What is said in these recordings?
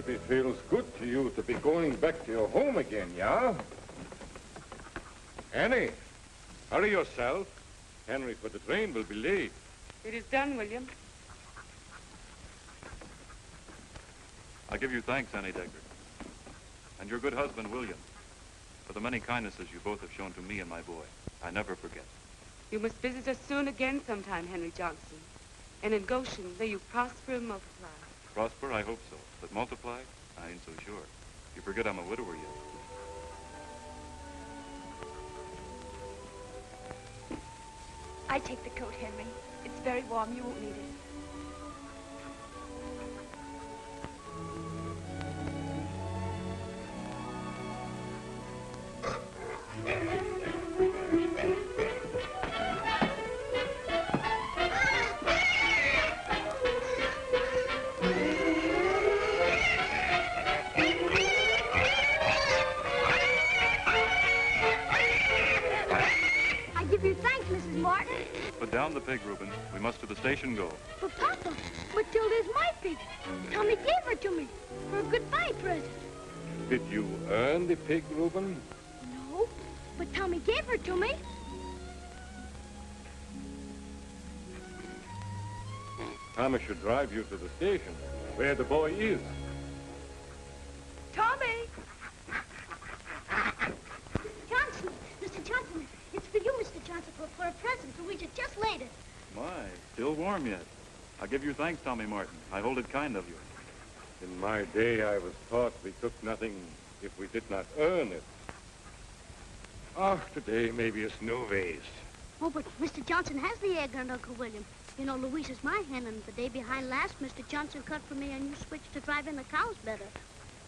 Maybe it feels good to you to be going back to your home again, yeah? Annie, hurry yourself. Henry, for the train will be late. It is done, William. I give you thanks, Annie Decker, and your good husband, William, for the many kindnesses you both have shown to me and my boy. I never forget. You must visit us soon again sometime, Henry Johnson. And in Goshen, may you prosper and multiply. Prosper, I hope so. But multiply, I ain't so sure. You forget I'm a widower yet. I take the coat, Henry. It's very warm. You won't need it. Down the pig, Reuben. We must to the station go. But Papa, Matilda's my pig. Tommy gave her to me for a goodbye present. Did you earn the pig, Reuben? No, but Tommy gave her to me. Tommy should drive you to the station, where the boy is. Tommy! Johnson, Mr. Johnson, it's for you, Mr. Johnson, for a present, so we should just laid it. My, still warm yet. I give you thanks, Tommy Martin. I hold it kind of you. In my day, I was taught we took nothing if we did not earn it. Today, maybe it's no waste. Oh, but Mr. Johnson has the egg on Uncle William. You know, Louise is my hen, and the day behind last, Mr. Johnson cut for me a new switch to drive in the cows better.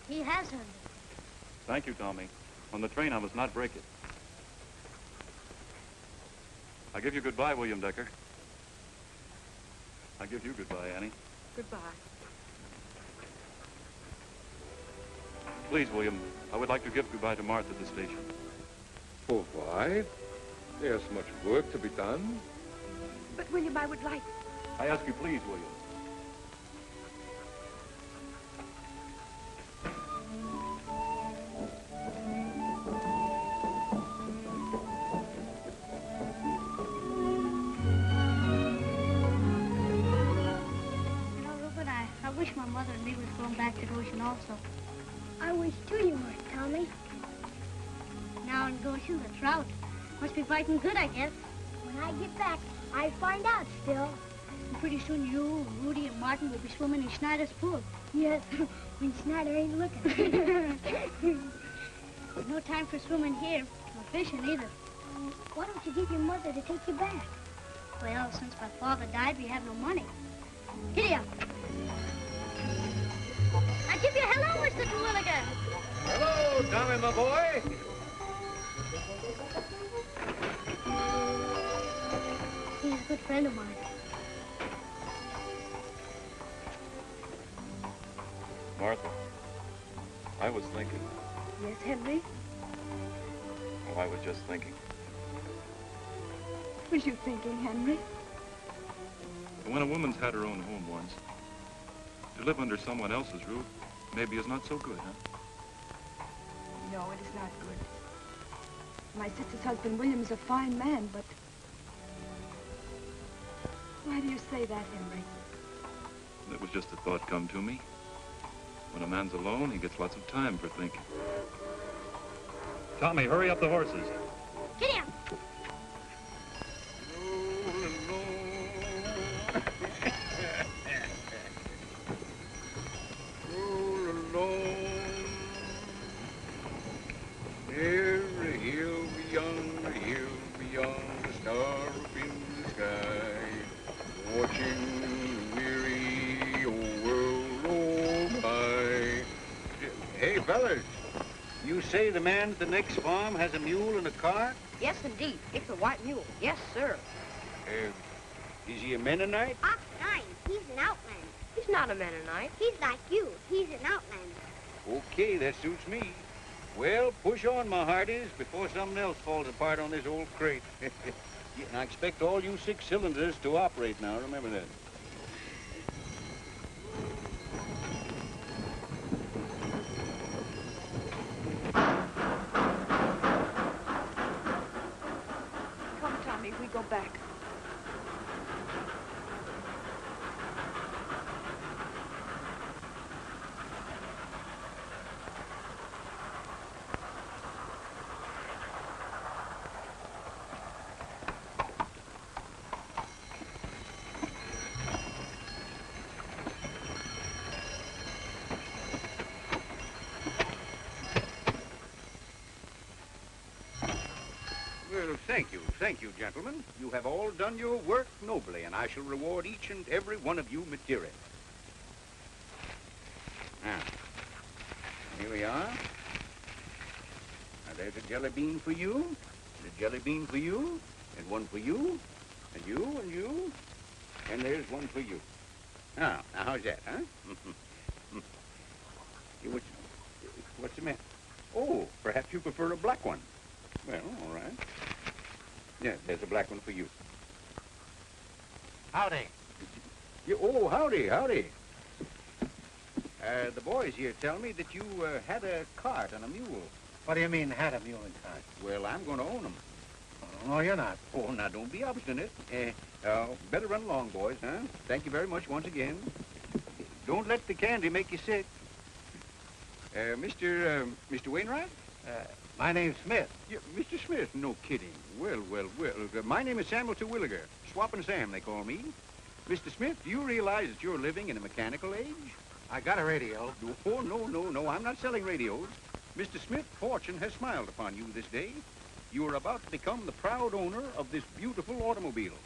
He has earned it. Thank you, Tommy. On the train, I must not break it. I give you goodbye, William Decker. I give you goodbye, Annie. Goodbye. Please, William, I would like to give goodbye to Martha at the station. Oh, why? There's much work to be done. But, William, I would like... I ask you, please, William. I wish my mother and me was going back to Goshen also. I wish too you were, Tommy. Now in Goshen, the trout must be fighting good, I guess. When I get back, I find out still. And pretty soon you, Rudy, and Martin will be swimming in Schneider's pool. Yes, when Schneider ain't looking. There's no time for swimming here, or fishing either. Why don't you give your mother to take you back? Well, since my father died, we have no money. Giddy up. I give you a hello, Mr. Terwilliger. Hello, Tommy, my boy. He's a good friend of mine. Martha, I was thinking. Yes, Henry? Oh, I was just thinking. What was you thinking, Henry? When a woman's had her own home once, to live under someone else's roof maybe is not so good, huh? No, it is not good. My sister's husband, William, is a fine man, but... Why do you say that, Henry? It was just a thought come to me. When a man's alone, he gets lots of time for thinking. Tommy, hurry up the horses. Get him! Every hill beyond the star up in the sky, watching the weary old world roll by. Hey, fellas, you say the man at the next farm has a mule and a cart? Yes, indeed. It's a white mule. Yes, sir. Is he a Mennonite? Cline. He's an outlander. He's not a Mennonite. He's like you. He's an outlander. Okay, that suits me. Well, push on, my hearties, before something else falls apart on this old crate. Yeah, and I expect all you 6 cylinders to operate now. Remember that. go back. Well, thank you, gentlemen. You have all done your work nobly, and I shall reward each and every one of you materially. Now, here we are. Now, there's a jelly bean for you, and a jelly bean for you, and one for you, and you, and you, and there's one for you. Now how's that, huh? What's the matter? Oh, perhaps you prefer a black one. Well, all right. Yeah, there's a black one for you. Howdy. Oh, howdy, howdy. The boys here tell me that you had a cart and a mule. What do you mean, had a mule and cart? Well, I'm going to own them. Oh, no, you're not. Oh, now, don't be obstinate. Better run along, boys, huh? Thank you very much once again. Don't let the candy make you sick. Mr. Wainwright? My name's Smith. Yeah, Mr. Smith, no kidding. Well. My name is Samuel Terwilliger. Swappin' Sam, they call me. Mr. Smith, do you realize that you're living in a mechanical age? I got a radio. Oh, no. I'm not selling radios. Mr. Smith, fortune has smiled upon you this day. You are about to become the proud owner of this beautiful automobile.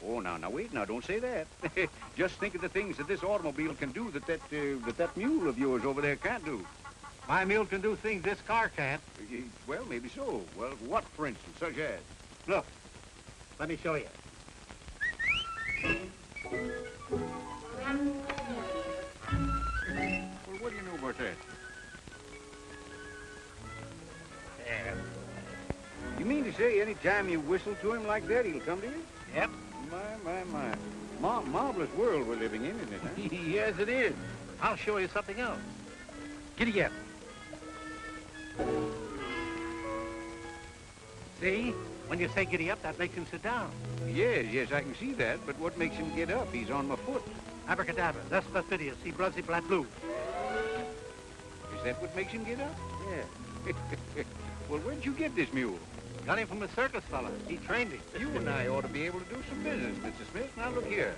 Oh, now, wait, don't say that. Just think of the things that this automobile can do that mule of yours over there can't do. My mule can do things this car can't. Well, maybe so. Well, what, for instance, such as? Look, let me show you. Well, what do you know about that? Yeah. You mean to say any time you whistle to him like that, he'll come to you? Yep. My. Marvelous world we're living in, isn't it, huh? Yes, it is. I'll show you something else. Giddy up. See? When you say giddy up, that makes him sit down. Yes, I can see that, but what makes him get up? He's on my foot. Abracadabra. That's fastidious. See, brusy, black, blue. Is that what makes him get up? Yeah. Well, where'd you get this mule? Got him from a circus fella. He trained him. You and I ought to be able to do some business, Mr. Smith. Now, look here.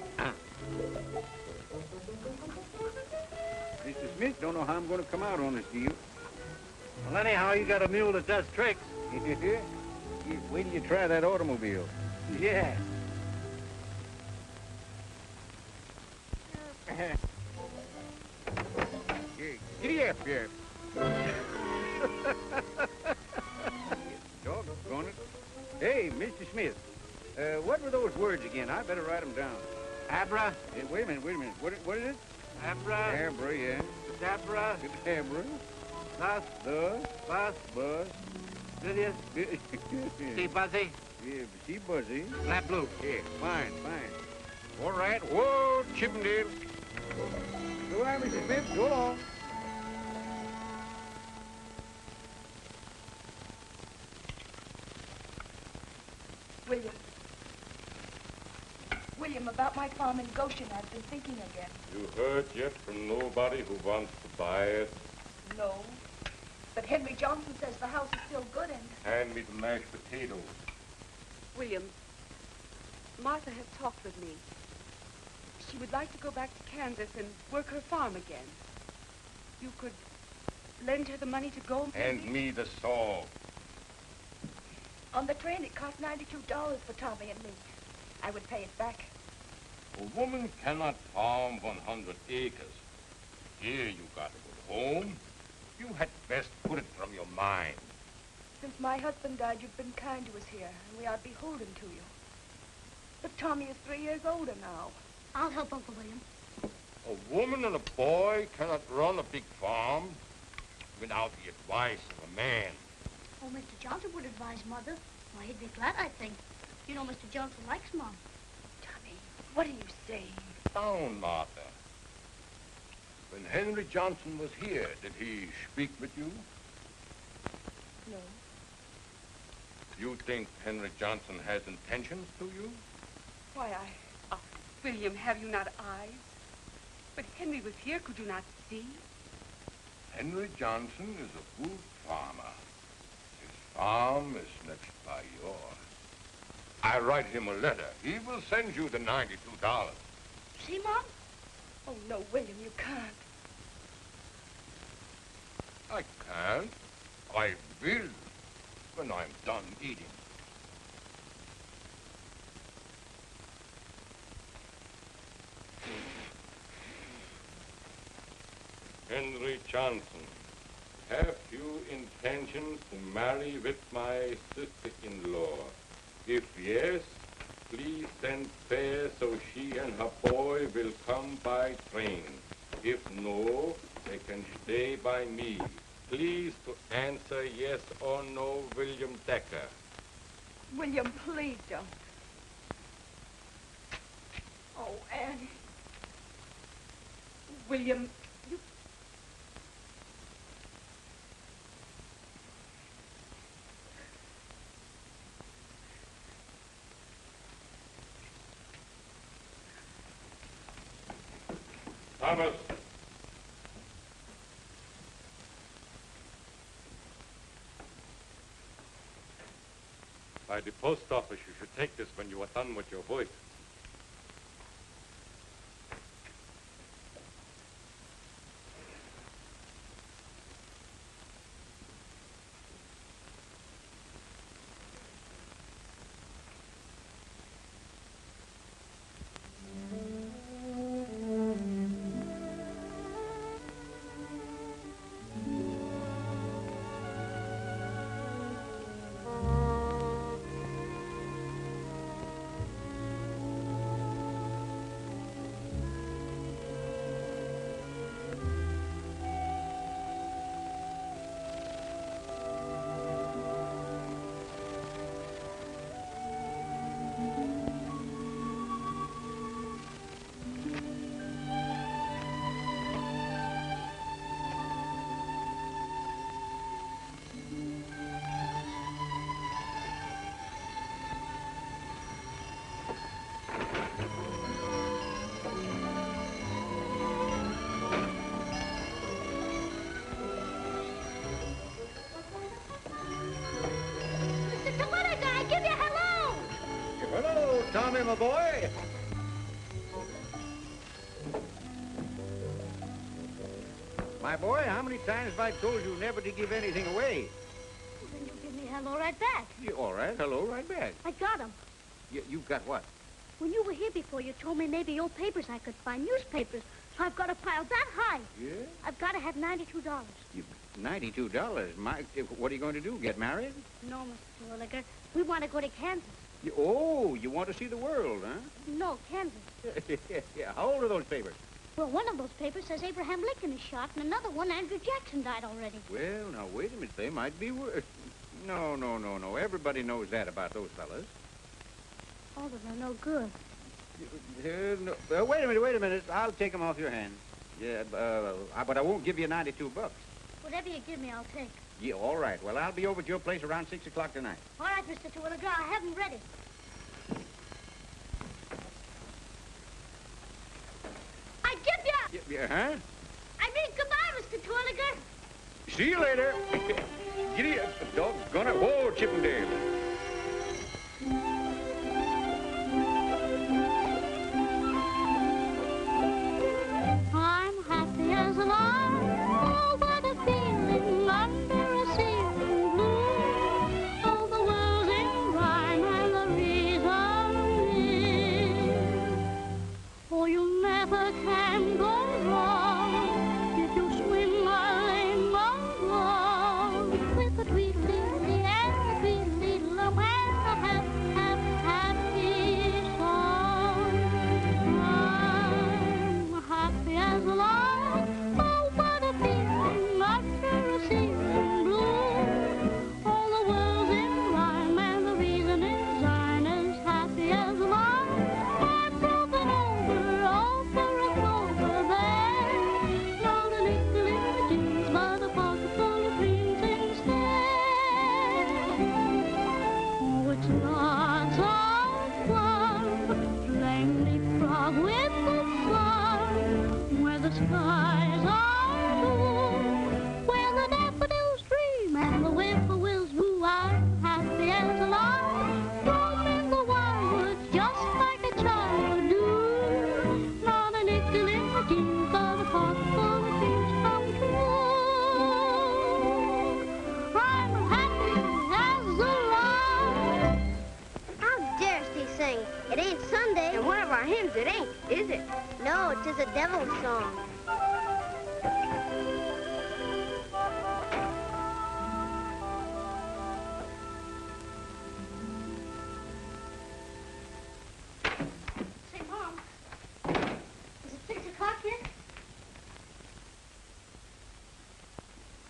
Mr. Smith, don't know how I'm going to come out on this deal. Well, anyhow, you got a mule that does tricks. Wait till you try that automobile. Yeah. Giddy up here. Doggone it. Hey, Mr. Smith, what were those words again? I better write them down. Abra. Hey, wait a minute. What is it? Abra. Abra, yeah. Dabra. Abra. Thus. Buzz. Fastidious. See, Buzzy? Yeah, see, Buzzy. Black, blue. Yeah, fine. All right. Whoa, Chippendale. Go on, Mr. Smith. Go along. William, about my farm in Goshen, I've been thinking again. You heard yet from nobody who wants to buy it? No. But Henry Johnson says the house is still good and... Hand me the mashed potatoes. William, Martha has talked with me. She would like to go back to Kansas and work her farm again. You could lend her the money to go? Hand me the saw. On the train, it cost $92 for Tommy and me. I would pay it back. A woman cannot farm 100 acres. Here you got a good home. You had best put it from your mind. Since my husband died, you've been kind to us here, and we are beholden to you. But Tommy is 3 years older now. I'll help Uncle William. A woman and a boy cannot run a big farm without the advice of a man. Oh, Mr. Johnson would advise Mother. Well, he'd be glad, I think. You know Mr. Johnson likes Mom. Tommy, what are you saying? Down, Martha. When Henry Johnson was here, did he speak with you? No. You think Henry Johnson has intentions to you? Why, William, have you not eyes? But Henry was here, could you not see? Henry Johnson is a good farmer. His farm is next by yours. I write him a letter. He will send you the $92. See, Mom? Oh, no, William, you can't. I can't. I will when I'm done eating. Henry Johnson, have you intentions to marry with my sister-in-law? If yes, please send fare so she and her boy will come by train. If no, they can stay by me. Please to answer yes or no, William Decker. William, please don't. Oh, Annie. William, you... Thomas. By the post office, you should take this when you are done with your work. Tommy, my boy. My boy, how many times have I told you never to give anything away? Well, then you give me hello right back. Yeah, all right, hello, right back. I got 'em. You got what? When you were here before, you told me maybe old papers I could find, newspapers. So I've got a pile that high. Yeah? I've got to have $92. $92? What are you going to do, get married? No, Mr. Terwilliger. We want to go to Kansas. You want to see the world, huh? No, Kansas. Yeah, how old are those papers? Well, one of those papers says Abraham Lincoln is shot, and another one, Andrew Jackson died already. Well, now, wait a minute. They might be worse. No. Everybody knows that about those fellas. Oh, but they're no good. No. Wait a minute. I'll take them off your hand. Yeah, but I won't give you $92. Whatever you give me, I'll take. Yeah, all right. Well, I'll be over at your place around 6 o'clock tonight. All right, Mr. Terwilliger, I have them ready. I give ya! Huh? I mean, goodbye, Mr. Terwilliger. See you later. Giddy up, doggone it. Whoa, Chippendale. I'm happy as a lark. Oh, what a feeling under a ceiling blue. Oh, the world's in rhyme and the reason is, oh, you never can go wrong if you swim a rainbow along with the tweedledee and the tweedledee-lum and the happy song. I'm happy as a lark. Oh, what a feeling under a ceiling blue. All the world's in rhyme and the reason is I'm as happy as a lark. I'm broken over and over. skies are blue, where the daffodils dream and the whippoorwills woo, I'm happy as a lark, roaming the wildwood just like a child would do. Not a nickel in the jeans, but a pot full of dreams come true. I'm happy as a lark. How darest he sing? It ain't Sunday. And one of our hymns, it ain't, is it? No, 'tis a devil's song. Say, Mom, is it 6 o'clock yet?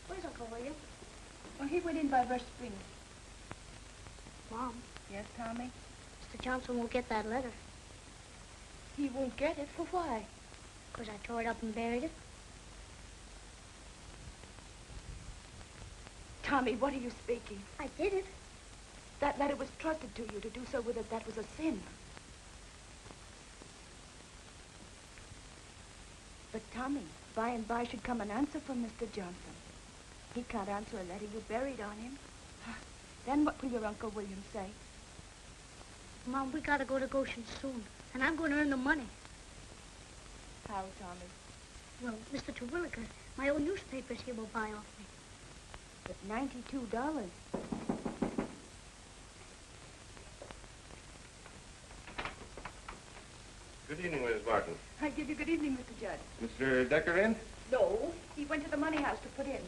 Where's Uncle William? Well, he went in by Rush Spring. Mom, Yes, Tommy? Mr. Johnson won't get that letter. He won't get it. For why? 'Cause I tore it up and buried it. Tommy, what are you speaking? I did it. That letter was trusted to you. To do so with it, that was a sin. But, Tommy, by and by should come an answer from Mr. Johnson. He can't answer a letter you buried on him. Then what will your Uncle William say? Mom, we gotta go to Goshen soon. And I'm going to earn the money. How, Tommy? Well, Mr. Terwilliger, my old newspapers he will buy off me. But $92. Good evening, Mrs. Martin. I give you good evening, Mr. Judd. Mr. Decker in? No, he went to the money house to put in.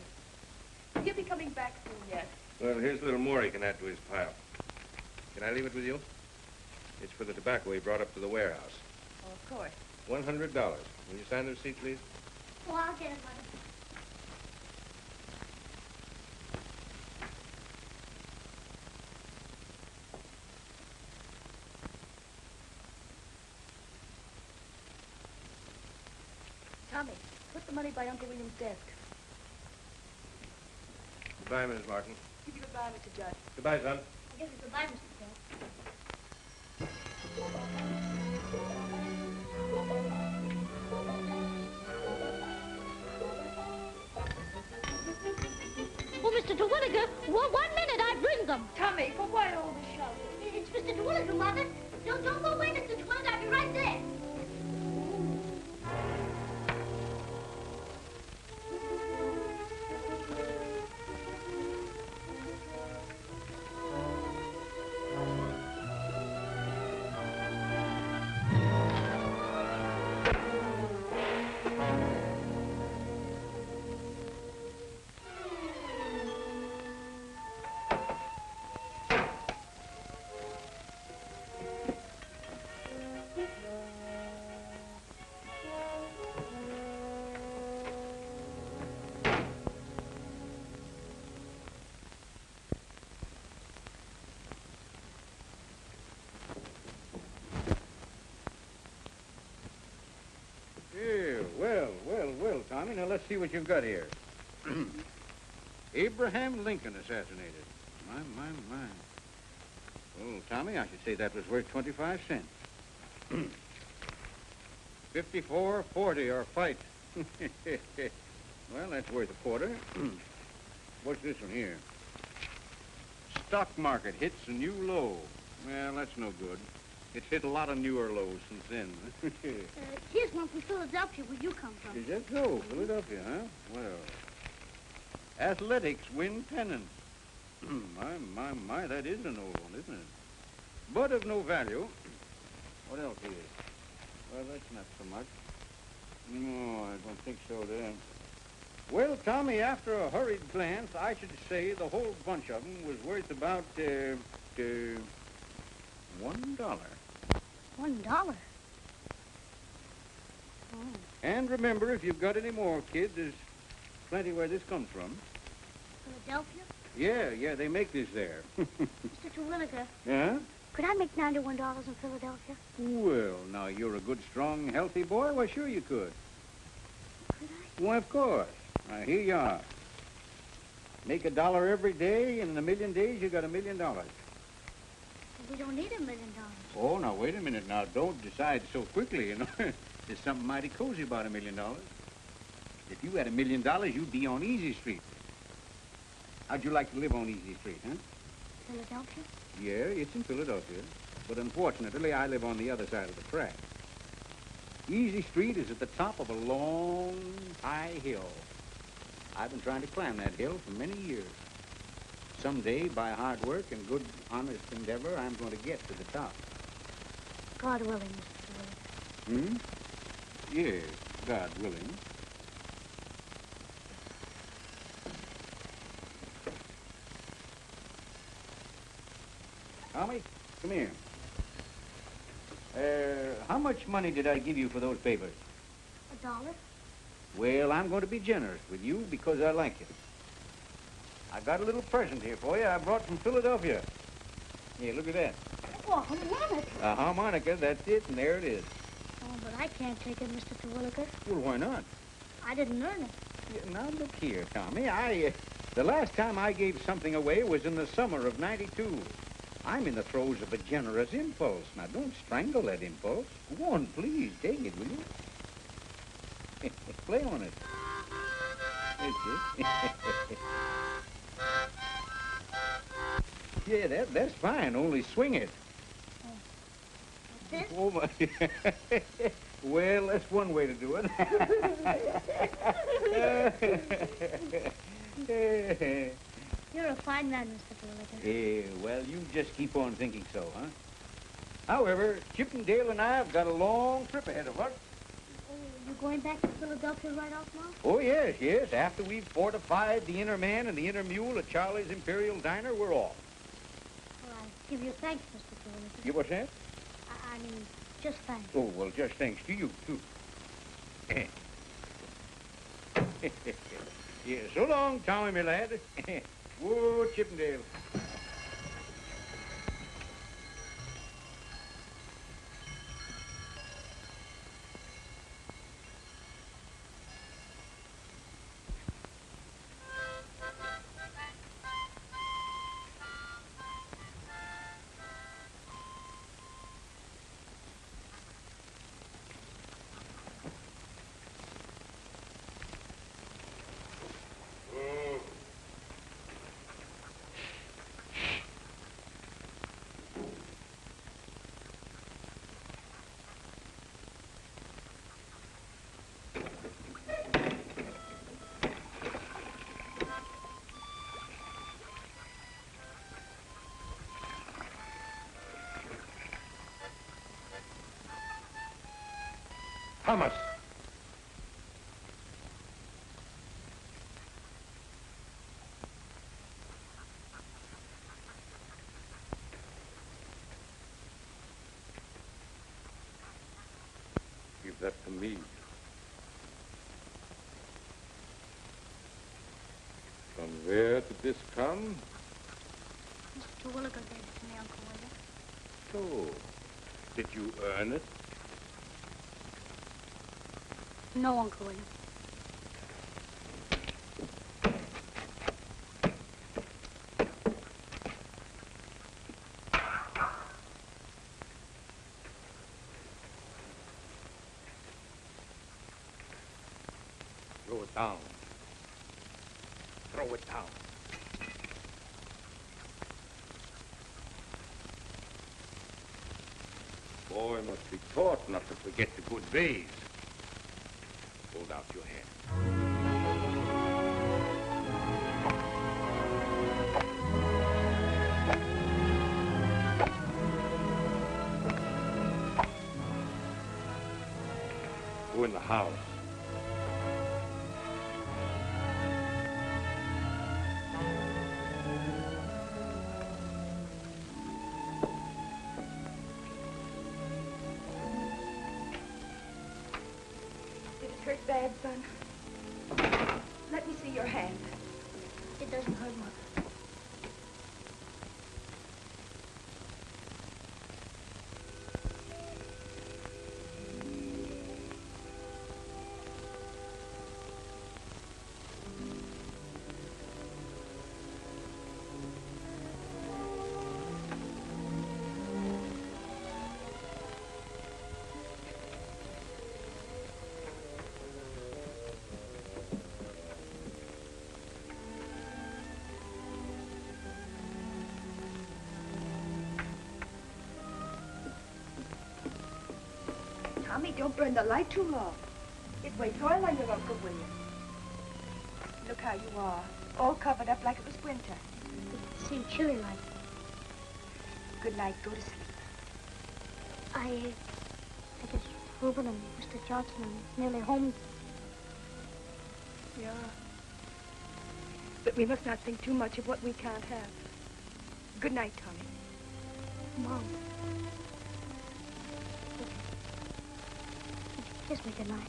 He'll be coming back soon, yes. Well, here's a little more he can add to his pile. Can I leave it with you? It's for the tobacco he brought up to the warehouse. Oh, of course. $100. Will you sign the receipt, please? Oh, I'll get it, Mother. Tommy, put the money by Uncle William's desk. Goodbye, Mrs. Martin. Give you goodbye, Mr. Judd. Goodbye, son. I guess it's goodbye, Mr. Phil. Oh, Mr. Terwilliger, 1 minute, I bring them. Tommy, for why all the shout? It's Mr. Terwilliger, Mother. Don't go away, Mr. Terwilliger. I'll be right there. Well, Tommy, now let's see what you've got here. Abraham Lincoln assassinated. My. Oh, Tommy, I should say that was worth 25 cents. 54.40 or fight. Well, that's worth a quarter. What's this one here? Stock market hits a new low. Well, that's no good. It's hit a lot of newer lows since then. Here's one from Philadelphia, where you come from. Is that so? Philadelphia, huh? Well, athletics win pennants. my, that is an old one, isn't it? But of no value. What else is it? Well, that's not so much. No, I don't think so then. Well, Tommy, after a hurried glance, I should say the whole bunch of them was worth about, $1. $1? Oh. And remember, if you've got any more, kids, there's plenty where this comes from. Philadelphia? Yeah, they make this there. Mr. Terwilliger, Yeah? could I make $91 in Philadelphia? Well, now, you're a good, strong, healthy boy. Why, sure you could. Could I? Why, of course. Now, here you are. Make $1 every day, and in a million days, you got $1 million. We don't need $1 million. Oh, now, wait a minute. Now, don't decide so quickly, you know. There's something mighty cozy about $1 million. If you had $1 million, you'd be on Easy Street. How'd you like to live on Easy Street, huh? Philadelphia? Yeah, it's in Philadelphia. But unfortunately, I live on the other side of the track. Easy Street is at the top of a long, high hill. I've been trying to climb that hill for many years. Someday, by hard work and good, honest endeavor, I'm going to get to the top. God willing, Mr. Terwilliger. Yes, God willing. Tommy, come here. How much money did I give you for those papers? $1. Well, I'm going to be generous with you because I like you. I got a little present here for you I brought from Philadelphia. Here, look at that. Oh, a harmonica. A harmonica, that's it, and there it is. Oh, but I can't take it, Mr. Terwilliger. Well, why not? I didn't earn it. Yeah, now, look here, Tommy. The last time I gave something away was in the summer of '92. I'm in the throes of a generous impulse. Now, don't strangle that impulse. Go on, please, take it, will you? Play on it. That's it. Yeah, that's fine. Only swing it. This? Oh, my. Well, that's one way to do it. You're a fine man, Mr. Terwilliger. Well, you just keep on thinking so, huh? However, Chippendale and I have got a long trip ahead of us. Oh, you going back to Philadelphia right off now? Oh, yes. After we've fortified the inner man and the inner mule at Charlie's Imperial Diner, we're off. Well, I give you thanks, Mr. Terwilliger. You what's that? I mean, just thanks. Oh, well, just thanks to you, too. Yeah, so long, Tommy, my lad. Whoa, Chippendale. Thomas. Give that to me. From where did this come? Mr. Terwilliger gave it to me, Uncle William. So, did you earn it? No, Uncle William. Throw it down. Throw it down. Boy must be taught not to forget the good ways. Hold out your hand. Go in the house. Did it hurt bad, son? Let me see your hand. It doesn't hurt, Mother. Tommy, don't burn the light too long. It weighs oil on your Uncle William. Look how you are, all covered up like it was winter. It seemed chilly like. Good night, go to sleep. I guess Reuben and Mr. Johnson are nearly home. Yeah. But we must not think too much of what we can't have. Good night, Tommy. Mom. Kiss me goodnight.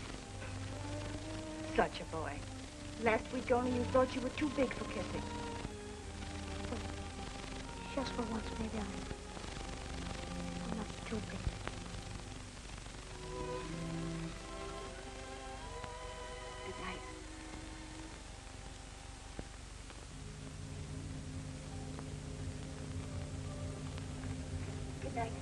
Such a boy. Last week only you thought you were too big for kissing. Just for once, maybe I'm not too big. Good night. Good night.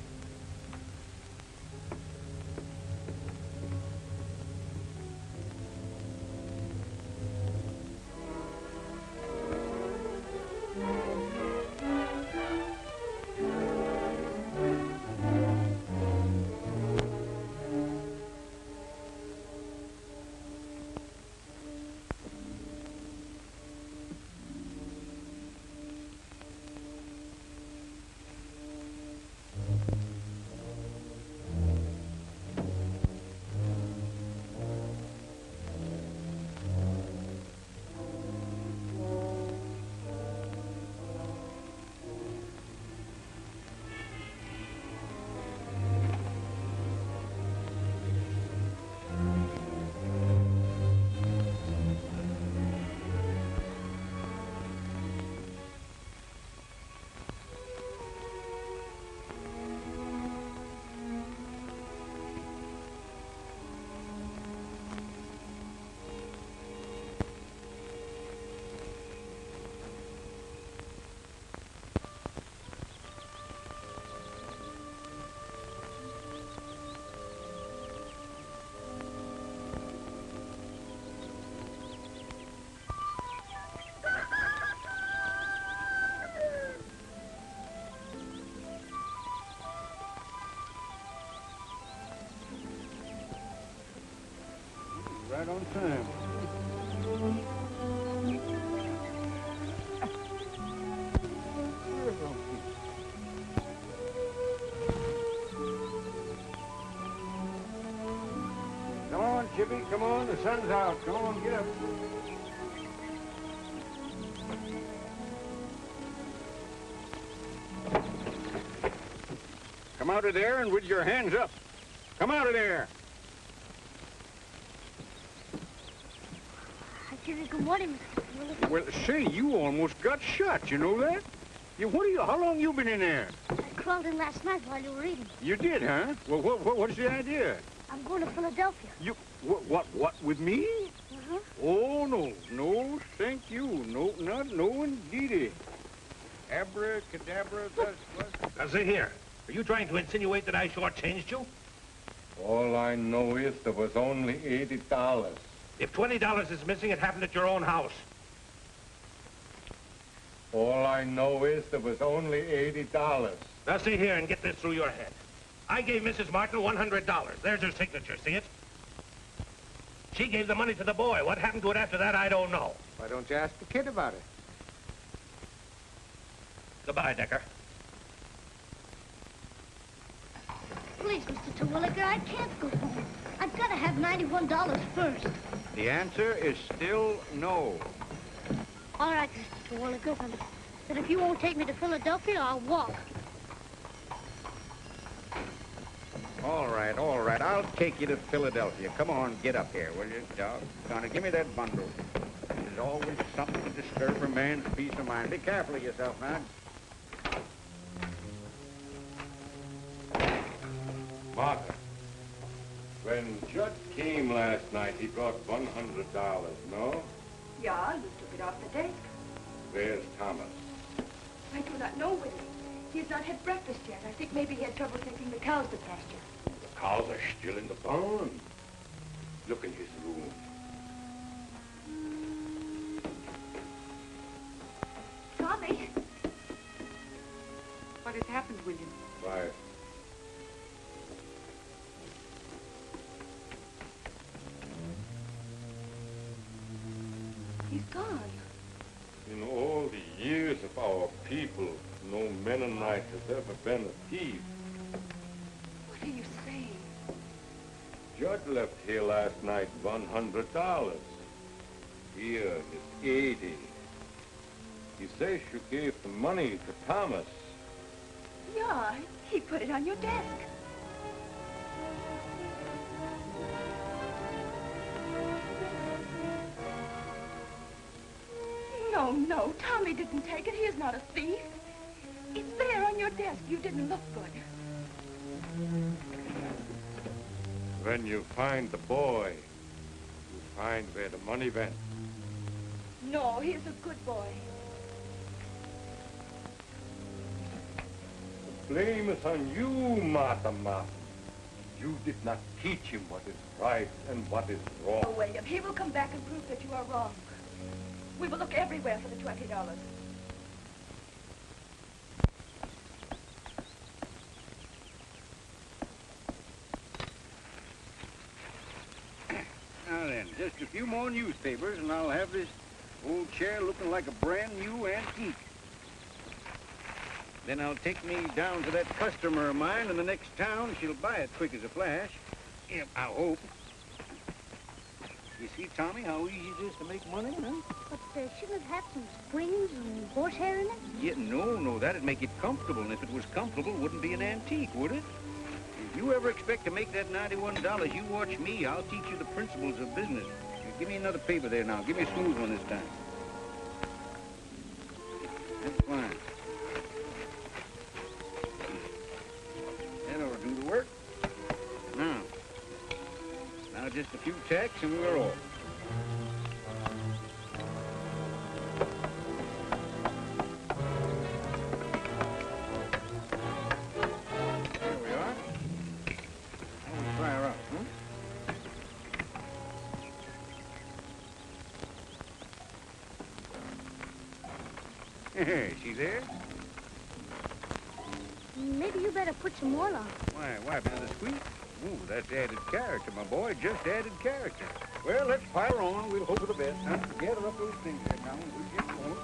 Right on time. Come on, Chippy, come on, the sun's out. Come on, get up. Come out of there and with your hands up. Come out of there. Good morning, Mr. Willis. Well, say, you almost got shot, you know that? How long you been in there? I crawled in last night while you were eating. You did, huh? Well, what's the idea? I'm going to Philadelphia. What, with me? Uh-huh. Oh, no, thank you. No, indeedy. Abracadabra, that's what? Now, see here. Are you trying to insinuate that I shortchanged you? All I know is there was only $80. If $20 is missing, it happened at your own house. All I know is there was only $80. Now, see here and get this through your head. I gave Mrs. Martin $100. There's her signature, see it? She gave the money to the boy. What happened to it after that, I don't know. Why don't you ask the kid about it? Goodbye, Decker. Please, Mr. Terwilliger, I can't go home. I've got to have $91 first. The answer is still no. All right, Mr. Terwilliger, then if you won't take me to Philadelphia, I'll walk. All right. I'll take you to Philadelphia. Come on, get up here, will you? Doggone, give me that bundle. There's always something to disturb a man's peace of mind. Be careful of yourself, man. Martha, when Judd came last night, he brought $100, no? Yeah, you took it off the desk. Where's Thomas? I do not know, Willie. He has not had breakfast yet. I think maybe he had trouble taking the cows to pasture. The cows are still in the barn. Look in his room. Tommy! What has happened, William? Why, He's gone. In all the years of our people, no Mennonite has ever been a thief. What are you saying? Judd left here last night $100. Here is 80. He says you gave the money to Thomas. Yeah, he put it on your desk. No, no, Tommy didn't take it. He is not a thief. It's there on your desk. You didn't look good. When you find the boy, you find where the money went. No, he is a good boy. The blame is on you, Martha Martin. You did not teach him what is right and what is wrong. Oh, William, he will come back and prove that you are wrong. We will look everywhere for the $20. Now then, just a few more newspapers and I'll have this old chair looking like a brand new antique. Then I'll take me down to that customer of mine in the next town. She'll buy it quick as a flash. Yeah, I hope. You see, Tommy, how easy it is to make money, huh? But shouldn't it have some springs and horsehair in it? Yeah, no, that'd make it comfortable. And if it was comfortable, it wouldn't be an antique, would it? If you ever expect to make that $91, you watch me. I'll teach you the principles of business. Give me another paper there now. Give me a smooth one this time. That's fine. That ought to do the work. Now just a few tacks and we're off. There we are. Now we'll try her out, huh? She there? Maybe you better put some oil on. Why, another squeak? Ooh, that's added character, my boy, just added character. Well, let's pile on. We'll hope for the best, huh? Gather up those things there now and we'll get going.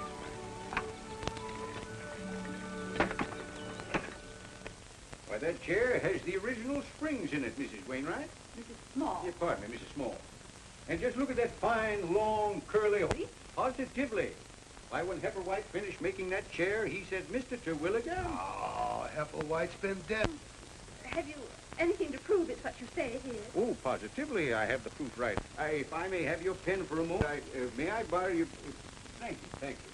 Why, that chair has the original springs in it, Mrs. Wainwright. Mrs. Small. Yeah, pardon me, Mrs. Small. And just look at that fine, long, curly... Positively. Why, when Hepperwhite finished making that chair, he said, Mr. Terwilliger. Oh, Hepperwhite's been dead. Have you anything to prove it's what you say it is? Oh, positively, I have the proof right. If I may have your pen for a moment, may I borrow your... Thank you, thank you.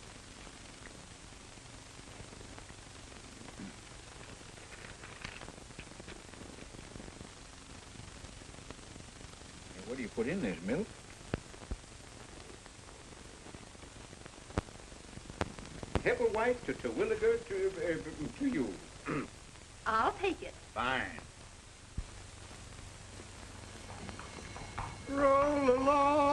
Now, what do you put in this, milk? Hepperwhite to Terwilliger to you. I'll take it. Fine. Roll along,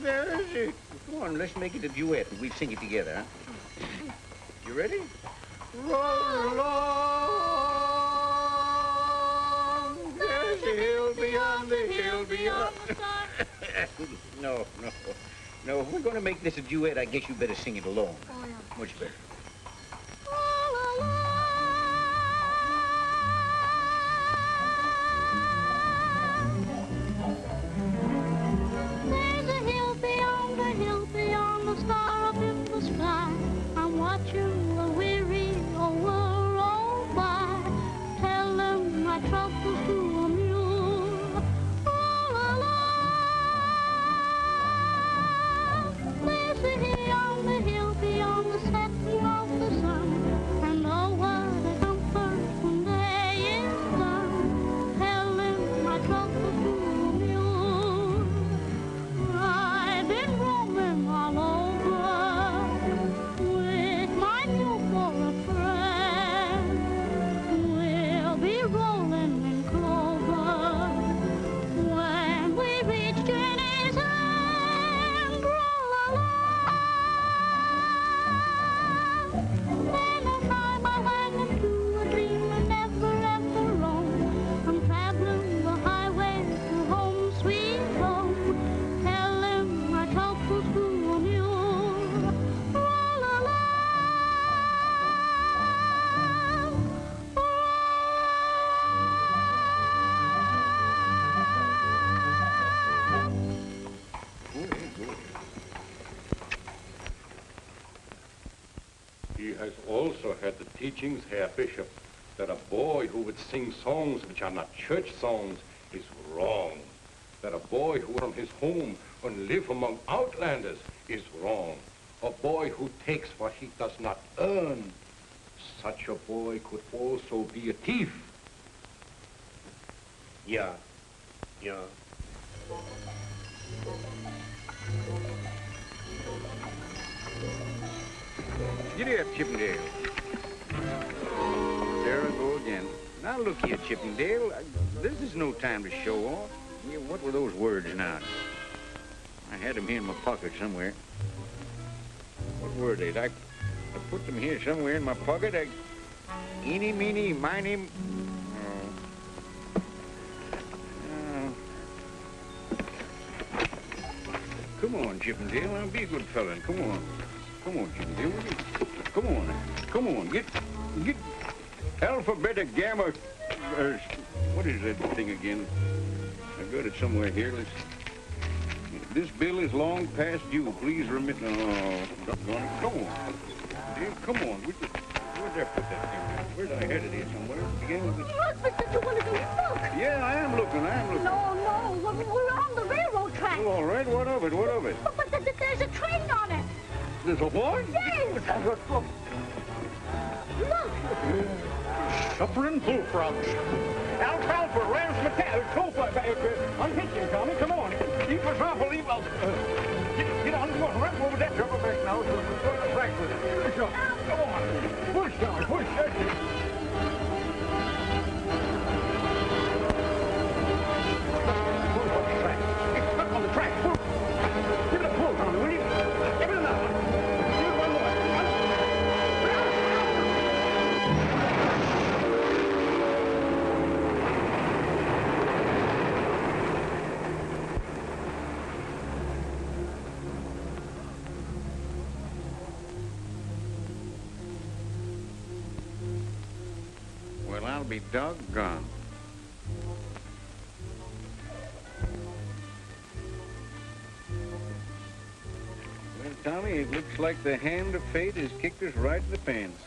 there's it. Come on, let's make it a duet and we'll sing it together, huh? You ready? Roll along, there's a hill beyond the hill beyond. No. If we're going to make this a duet, I guess you better sing it alone. Oh, yeah. Much better. There's a hill beyond the star up in the sky. I'm watching the weary old world roll by. Tell them my troubles to a mule. All along. There's a hill beyond the setting had the teachings, Herr Bishop, that a boy who would sing songs which are not church songs is wrong. That a boy who from his home and live among outlanders is wrong. A boy who takes what he does not earn. Such a boy could also be a thief. Yeah. Yeah. Giddy up, Chippendale. There I go again. Now look here, Chippendale. This is no time to show off. Yeah, what were those words now? I had them here in my pocket somewhere. What were they? I put them here somewhere in my pocket. Eeny, meeny, miny. Come on, Chippendale. Now be a good fella. And come on. Come on, Chippendale. Come on. Come on. Get alphabet gamma. What is that thing again? I got it somewhere here. This bill is long past due. Please remit. Oh, doggone it. Come on. Dale, come on. Where'd I put that thing? Where'd I had it here somewhere? Begin with this. Look, Mr. You want to go look? Yeah, I am looking. No, we're on the railroad track. Oh, all right. What of it? What of it? But there's a train on it. There's a what? Yes. Look. Suffering bullfrogs. Alfalfa, rams, unhitch him, Tommy. Come on. Keep us off. Get on. Come on. Run over that trouble back now. So we're going to practice it. Come on. Push, Tommy. Push. On the track. Pull. Give it a pull, Tommy, will you? Give it another. Give it one more. Well, I'll be doggone. Well, Tommy, it looks like the hand of fate has kicked us right in the pants.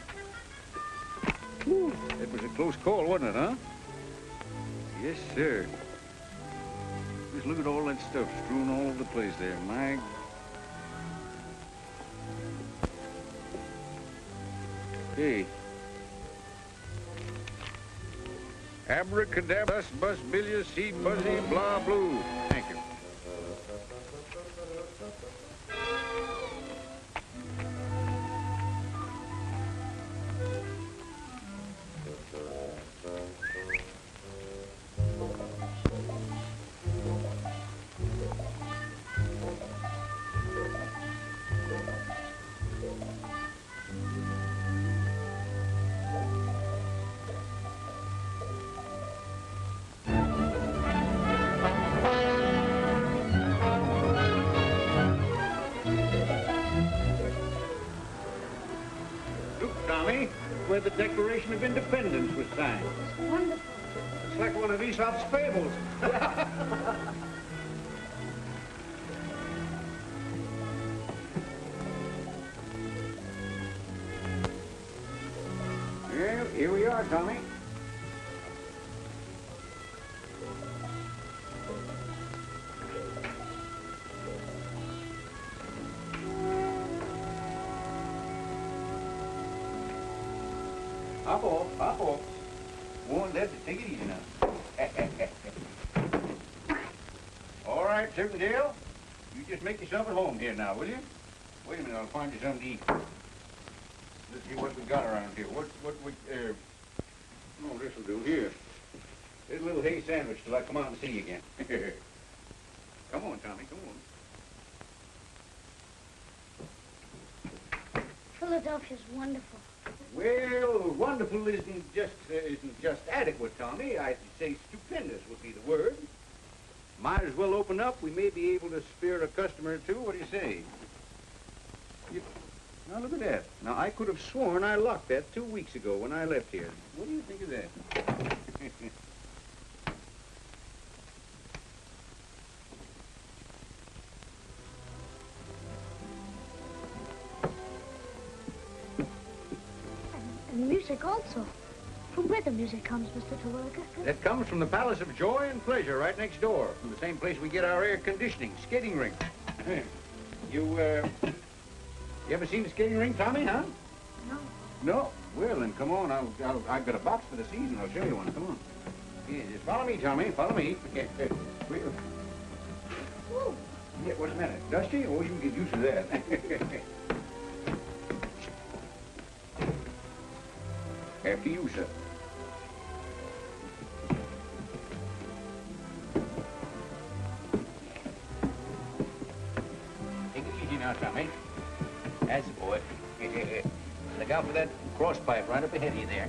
Whew, it was a close call, wasn't it, huh? Yes, sir. Just look at all that stuff strewn all over the place there. My... Hey. Abracadabra, bus, billiard, seed, buzzy, blah, blue. Thank you. Where the Declaration of Independence was signed. It's wonderful. It's like one of Aesop's fables. Well, here we are, Tommy. Hop off. Warn that to take it easy now. All right, Chippendale. You just make yourself at home here now, will you? Wait a minute, I'll find you something to eat. Let's see what we got around here. Oh, this'll do here. Here's a little hay sandwich till I come out and see you again. Come on, Tommy, come on. Philadelphia's wonderful. Well, wonderful isn't just adequate, Tommy. I'd say stupendous would be the word. Might as well open up. We may be able to spare a customer or two. What do you say? Now, look at that. Now, I could have sworn I locked that 2 weeks ago when I left here. What do you think of that? music also. From where the music comes, Mr. Terwilliger? It comes from the Palace of Joy and Pleasure right next door. From the same place we get our air conditioning, skating rink. You ever seen the skating rink, Tommy, huh? No. No? Well, then come on. I've got a box for the season. I'll show you one. Come on. Yeah, just follow me, Tommy. Follow me. Yeah, what's the matter? Dusty? Oh, you can get used to that. After you, sir. Take it easy now, Tommy. That's the boy. Look out for that cross pipe right up ahead of you there.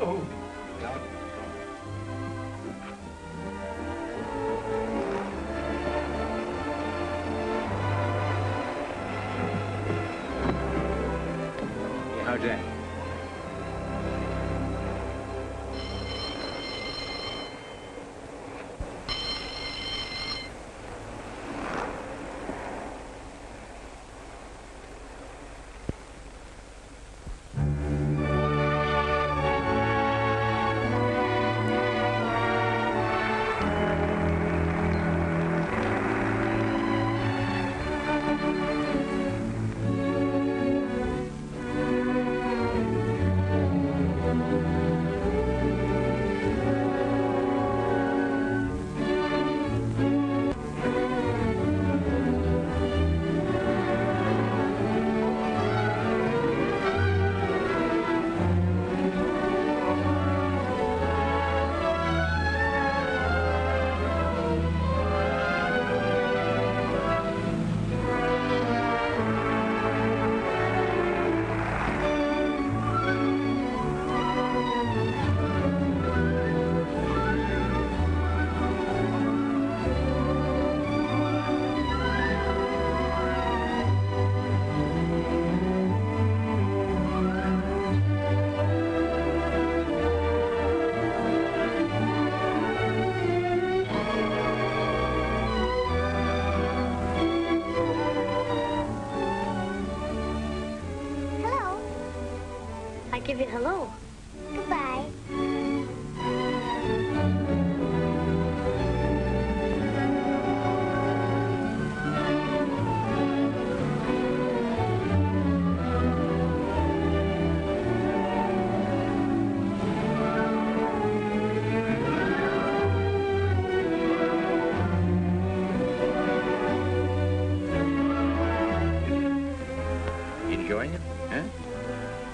Oh. How's that? Give it hello. Goodbye. Enjoying it, huh?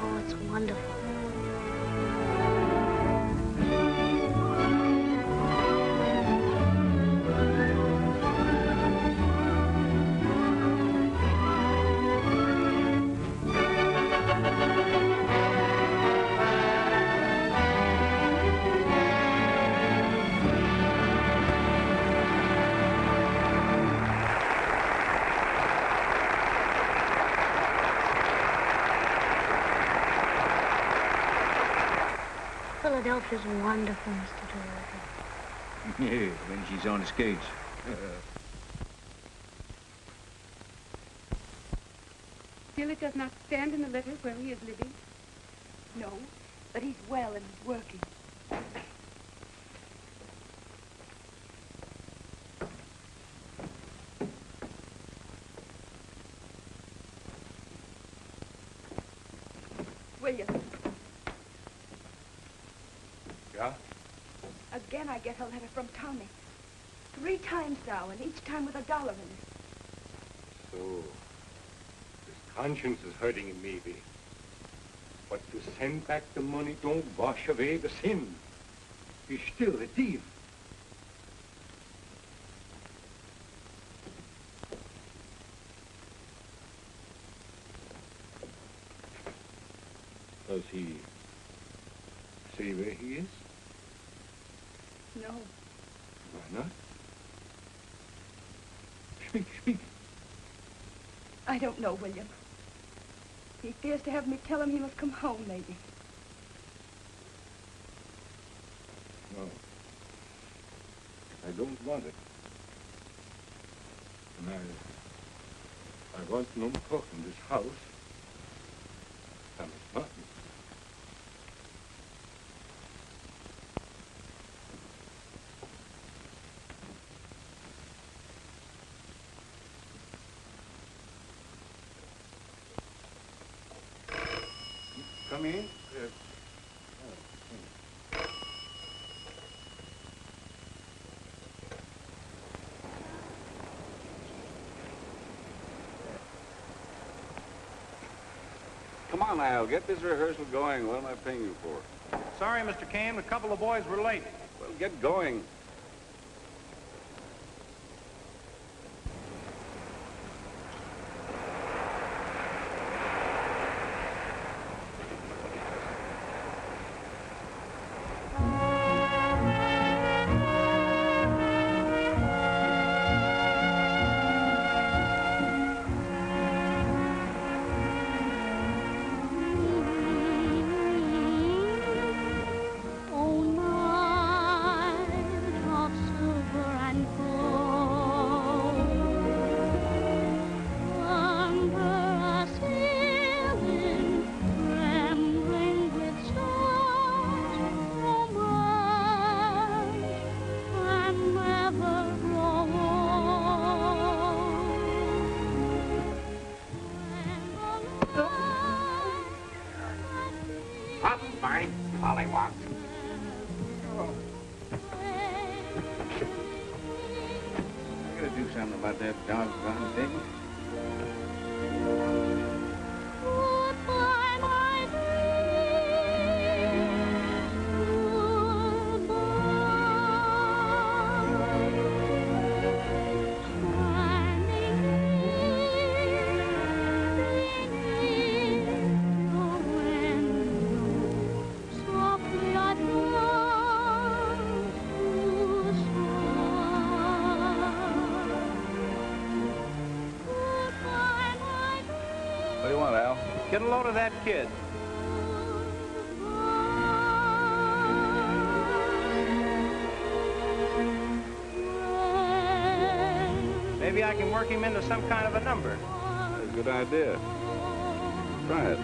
Oh, it's wonderful. Philadelphia's wonderful, Mr. Terwilliger. Yeah, when she's on the skates. Still, it does not stand in the letter where he is living? No, but he's well and he's working. William. Yeah? Again, I get a letter from Tommy. 3 times now, and each time with $1 in it. So, his conscience is hurting him, maybe. But to send back the money don't wash away the sin. He's still a thief. Does he say where he is? No. Why not? Speak. I don't know, William. He fears to have me tell him he must come home, maybe. No. I don't want it. And I want no talk in this house. Thomas Martin. Come in. Come on, Al, get this rehearsal going. What am I paying you for? Sorry, Mr. Kane, a couple of boys were late. Well, get going. Get a load of that kid. Maybe I can work him into some kind of a number. That's a good idea. Try it.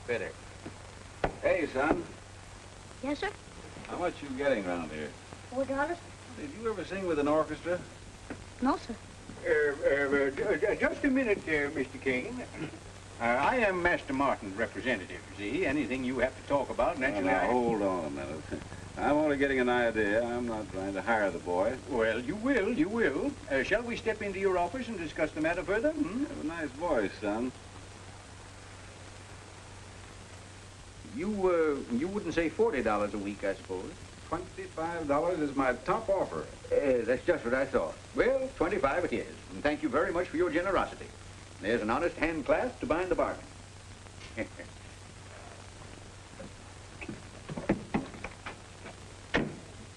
Better. Hey, son. Yes, sir? How much you getting around here? $4. Did you ever sing with an orchestra? No, sir. Just a minute, Mr. Kane. I am Master Martin's representative, see? Anything you have to talk about, naturally. Now, hold on a minute. I'm only getting an idea. I'm not trying to hire the boy. Well, you will. Shall we step into your office and discuss the matter further? Hmm? You have a nice voice, son. You wouldn't say $40 a week, I suppose. $25 is my top offer. That's just what I thought. Well, 25 it is. And thank you very much for your generosity. There's an honest hand clasp to bind the bargain.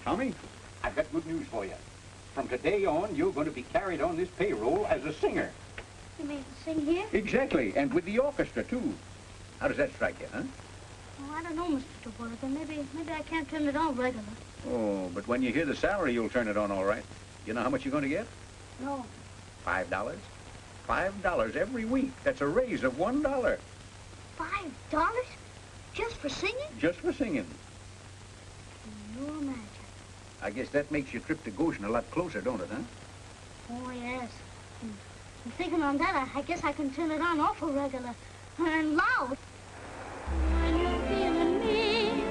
Tommy, I've got good news for you. From today on, you're going to be carried on this payroll as a singer. You mean sing here? Exactly, and with the orchestra, too. How does that strike you, huh? Oh, I don't know, Mr. Dolores. Maybe I can't turn it on regular. Oh, but when you hear the salary, you'll turn it on all right. You know how much you're going to get? No. $5. $5 every week. That's a raise of $1. $5? Just for singing? Just for singing. Can you imagine? I guess that makes your trip to Goshen a lot closer, don't it, huh? Oh, yes. And thinking on that, I guess I can turn it on awful regular and loud. When you're feeling me,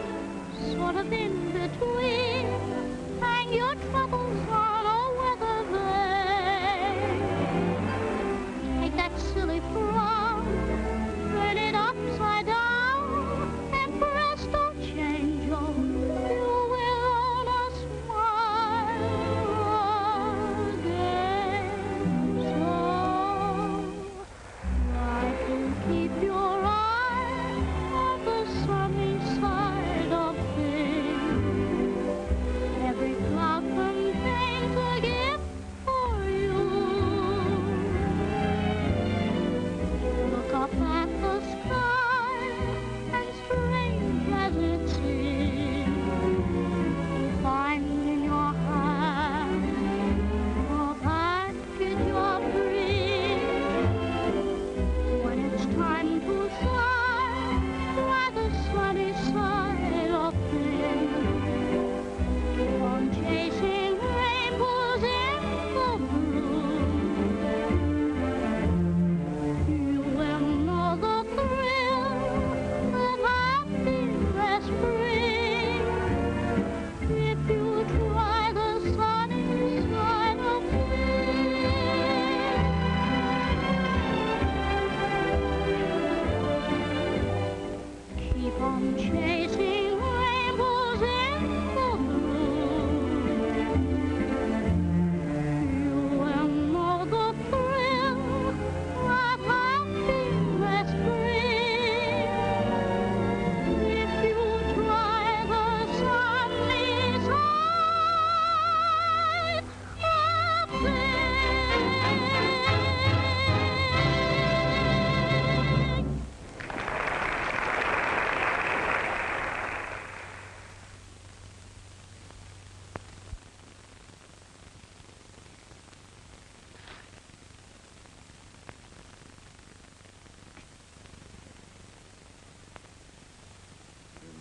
sort of in between, hang your troubles on a weather vane.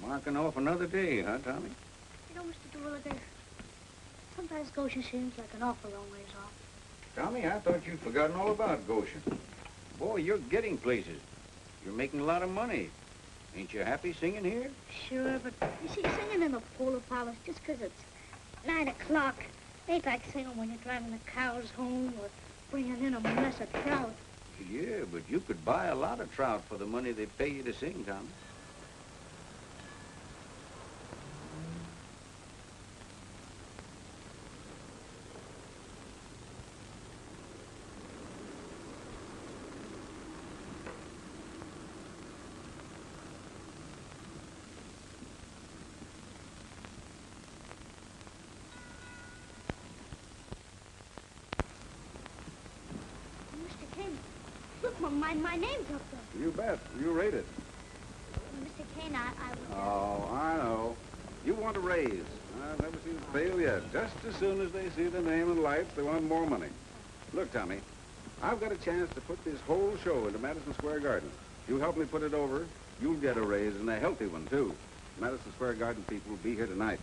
Marking off another day, huh, Tommy? You know, Mr. Terwilliger, sometimes Goshen seems like an awful long ways off. Tommy, I thought you'd forgotten all about Goshen. Boy, you're getting places. You're making a lot of money. Ain't you happy singing here? Sure, but you see, singing in the polo palace, just 'cause it's 9 o'clock, ain't like singing when you're driving the cows home or bringing in a mess of trout. Yeah, but you could buy a lot of trout for the money they pay you to sing, Tommy. Mr. Kane, look, my name's up there. You bet. You rate it. Mr. Kane, I was... Oh, I know. You want a raise. I've never seen it fail yet. Just as soon as they see the name and lights, they want more money. Look, Tommy, I've got a chance to put this whole show into Madison Square Garden. You help me put it over, you'll get a raise, and a healthy one, too. Madison Square Garden people will be here tonight.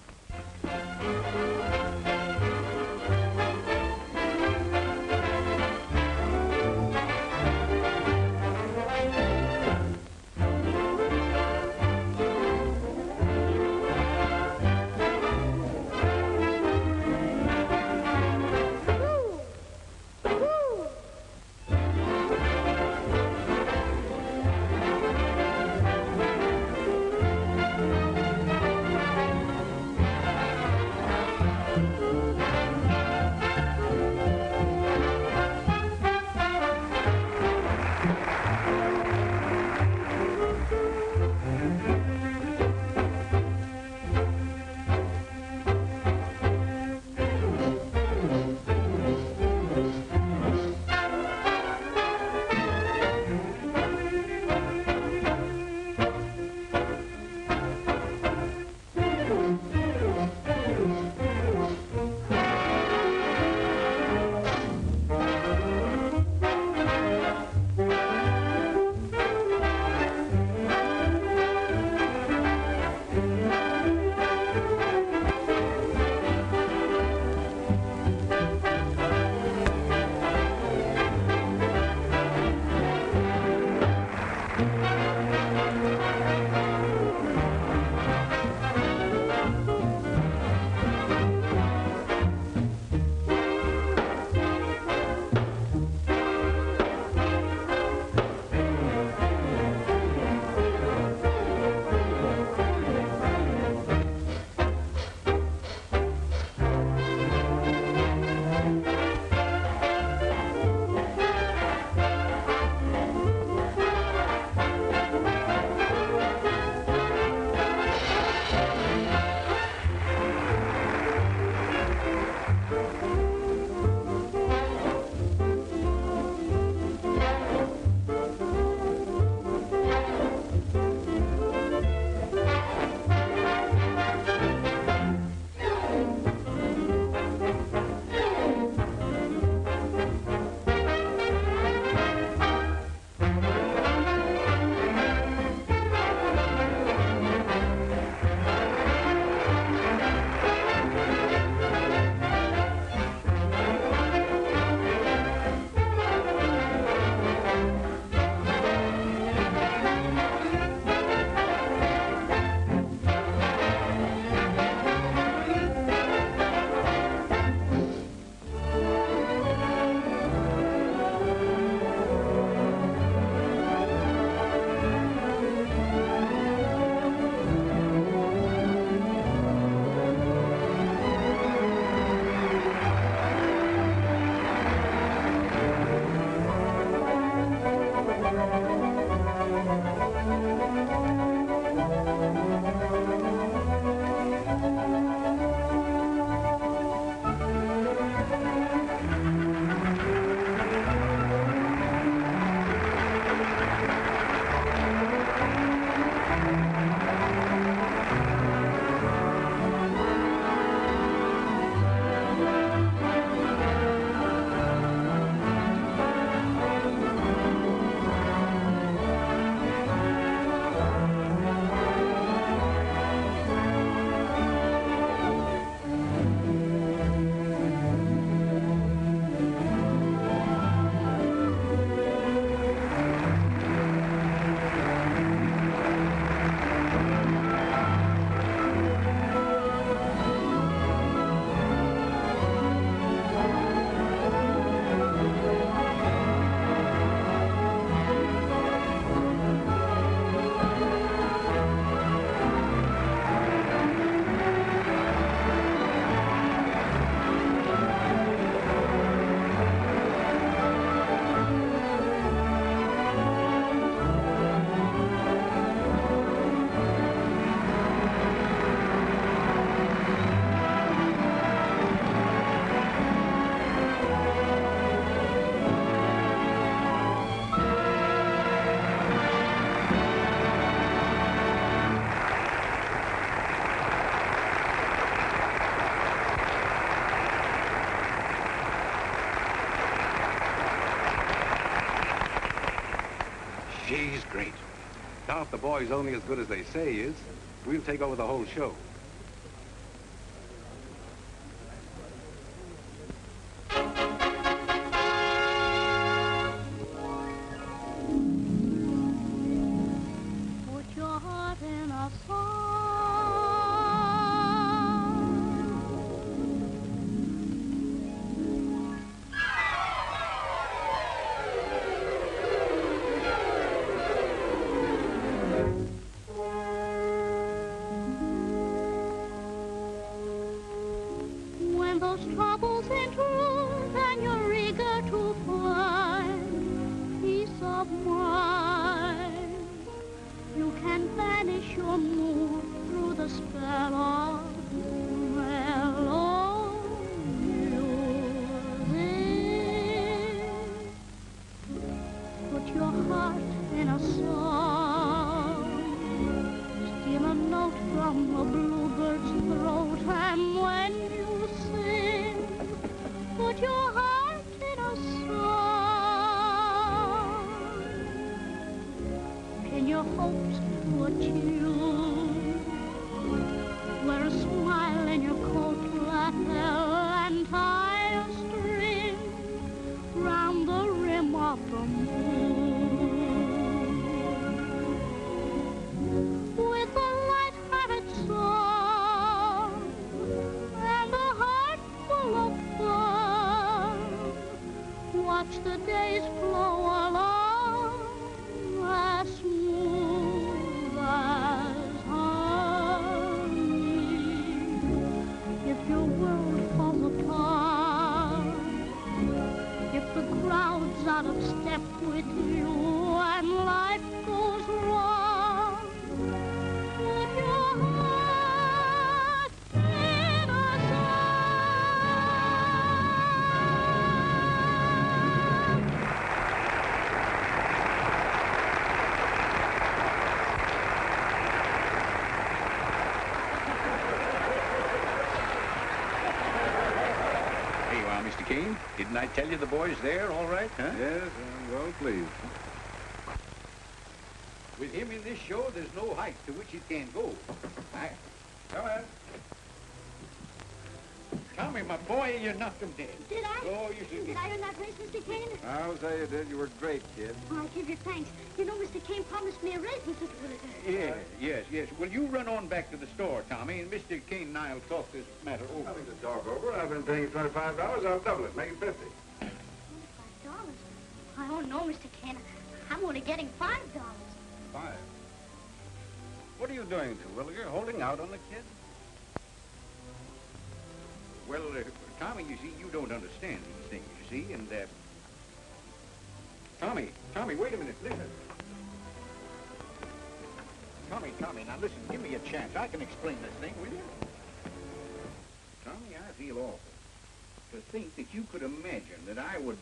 great. Now, if the boy's only as good as they say he is, we'll take over the whole show. Put your heart in a song. When those troubles intrude and you're eager to find peace of mind, you can banish your mood through the spell of mellow music. Put your heart in a song, steal a note from a bluebird's throat, and when you sing, put your heart in a song. Pin your hopes to a tune, wear a smile in your coat lapel, and tie a string round the rim of the moon. With a light-hearted song and a heart full of fun, watch the days flow along as smooth as honey. If your world falls apart, if the crowd's out of step with you and life goes wrong, put your heart in a Here you are, Mr. King. Didn't I tell you the boy's there all right, huh? Yes, I'm well pleased. With him in this show, there's no height to which he can't go. Come on. Tommy, my boy, you knocked him dead. Did I? Oh, you should. Did I earn that race, Mr. Kane? I'll say you did. You were great, kid. Oh, I give you thanks. You know, Mr. Kane promised me a raise, Mr. Twilliger. Yes. Well, you run on back to the store, Tommy, and Mr. Kane and I'll talk this matter over. Nothing to talk over. I've been paying you $25. I'll double it. Make it 50. $25? I don't know, Mr. Kane. I'm only getting $5. 5. What are you doing, Terwilliger? Holding out on the kid? Well, Tommy, you see, you don't understand these things, you see, and, Tommy, wait a minute, listen. Tommy, now listen, give me a chance. I can explain this thing, will you? Tommy, I feel awful to think that you could imagine that I would,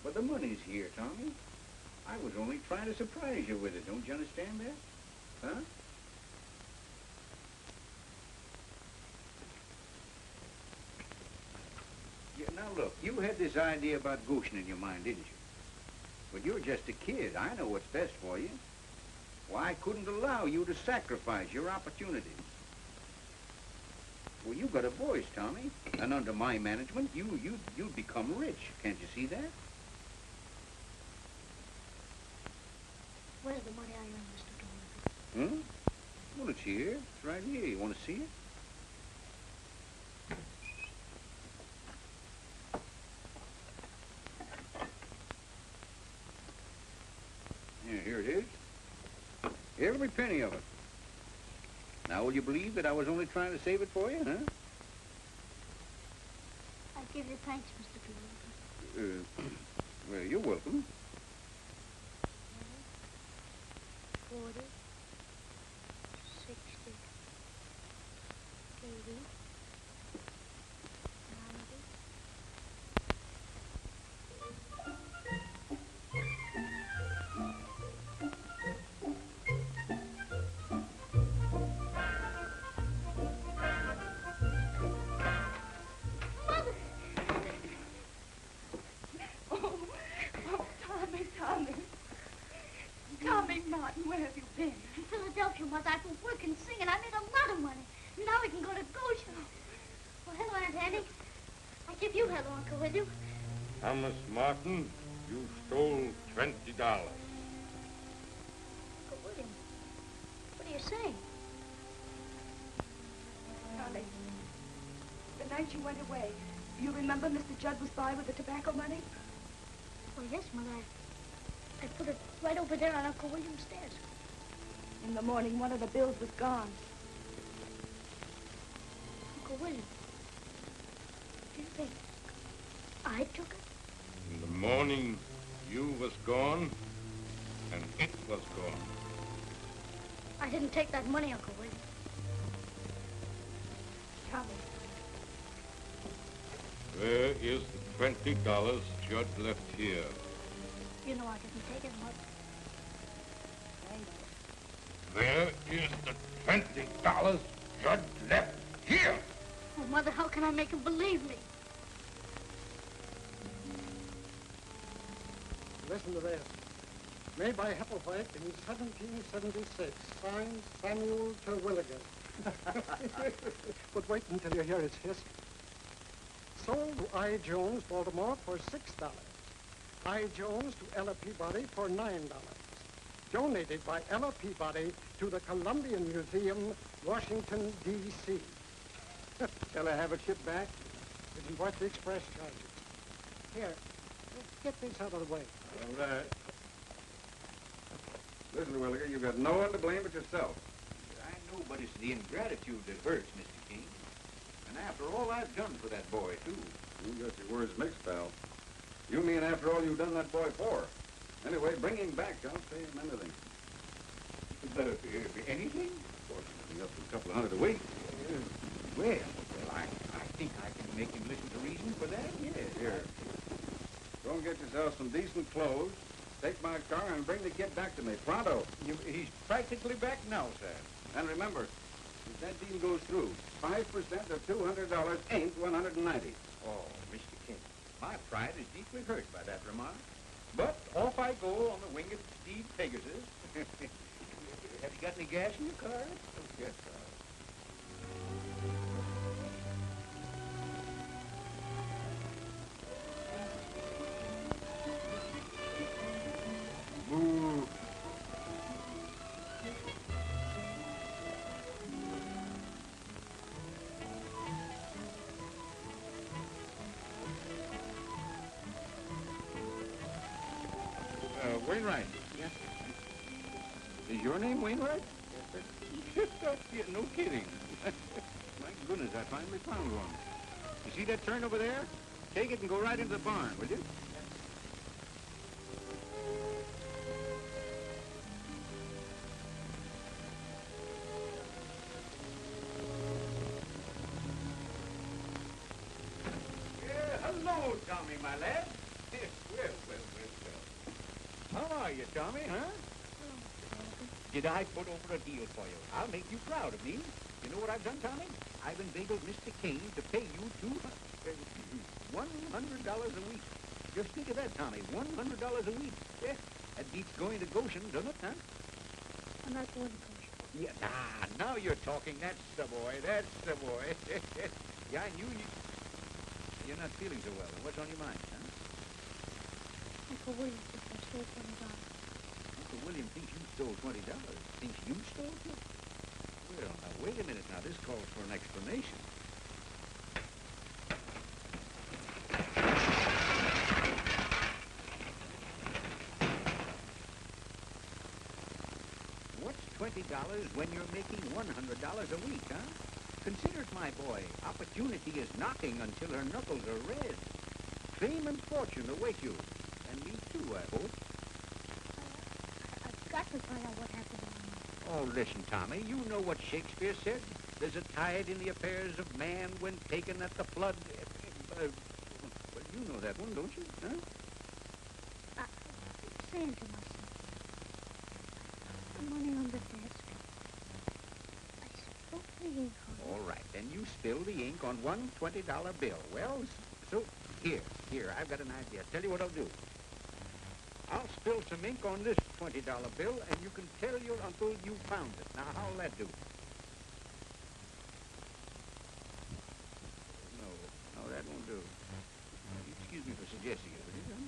but the money's here, Tommy. I was only trying to surprise you with it. Don't you understand that? Huh? Yeah, now look, you had this idea about Goshen in your mind, didn't you? But you're just a kid. I know what's best for you. Well, I couldn't allow you to sacrifice your opportunities. Well, you got a voice, Tommy, and under my management, you'd become rich. Can't you see that? Where's the money I earned, Mr. Dolores? Hmm? Well, it's here. It's right here. You want to see it? Yeah, here it is. Every penny of it. Now, will you believe that I was only trying to save it for you, huh? I give you thanks, Mr. Dolores. Well, you're welcome. 40, 60, 80, 90. Oh, Tommy. Where have you been? In Philadelphia, Mother. I've been working, singing. I made a lot of money. Now we can go to Goshen. Well, hello, Aunt Annie. I give you hello, Uncle William. Thomas Martin, you stole $20. Uncle William, what are you saying? Charlie, the night you went away, you remember Mr. Judd was by with the tobacco money? Oh, yes, Mother. I put it right over there on Uncle William's desk. In the morning, one of the bills was gone. Uncle William, do you think I took it? In the morning, you was gone, and it was gone. I didn't take that money, Uncle William. Charlie. Where is the $20 Judd left here? You know I didn't take it, Mother. Where is the $20 Judd left here? Oh, Mother, how can I make him believe me? Listen to this. Made by Hepplewhite in 1776. Signed Samuel Terwilliger. But wait until you hear its history. Sold to I. Jones, Baltimore, for $6. I. Jones to Ella Peabody for $9. Donated by Ella Peabody to the Columbian Museum, Washington, D.C. Shall I have it shipped back? Isn't worth the express charges. Here, get this out of the way. All right. Listen, Williger, you've got no one to blame but yourself. I know, but it's the ingratitude that hurts, Mr. King. And after all I've done for that boy, too. You got your words mixed, pal. You mean after all you've done that boy for. Anyway, bring him back. I'll pay him anything. Anything? Fortunately, up to a couple of hundred a week. Well, I think I can make him listen to reason for that. Yes. Here. Go and get yourself some decent clothes. Take my car and bring the kid back to me. Pronto. He's practically back now, sir. And remember, if that deal goes through, 5% of $200 ain't $190. Oh, Mr. King, my pride is deeply hurt by that remark. But off I go on the winged steed Pegasus. Have you got any gas in your car? Oh, yes, sir. Boo. Wainwright. Yes. Is your name Wainwright? Yes, sir. Yeah, no kidding. My goodness, I finally found one. You see that turn over there? Take it and go right into the barn, will you? Hello, Tommy, my lad. Well. How are you, Tommy, huh? Did I put over a deal for you? I'll make you proud of me. You know what I've done, Tommy? I've inveigled Mr. Kane to pay you $100 a week. Just think of that, Tommy. $100 a week. Yeah, that beats going to Goshen, doesn't it, huh? I'm not going to Goshen. Yeah, now you're talking. That's the boy. That's the boy. Yeah, I knew you. You're not feeling so well. What's on your mind, huh? Uncle William thinks I stole $20. Uncle William thinks you stole $20. Thinks you stole it? Well, now, wait a minute. Now, this calls for an explanation. What's $20 when you're making $100 a week, huh? Consider it, my boy. Opportunity is knocking until her knuckles are red. Fame and fortune await you. And me too, I hope. I've got to find out what happened. Oh, listen, Tommy. You know what Shakespeare said. There's a tide in the affairs of man when taken at the flood. Well, you know that one, don't you? Huh? I'm saying to myself, the money on the desk. I spilled the ink on it. All right, then you spill the ink on one $20 bill. Well, so here, I've got an idea. Tell you what I'll do. I'll spill some ink on this $20 bill, and you can tell your uncle you found it. Now, how'll that do? No, that won't do. Excuse me for suggesting it, will you, John?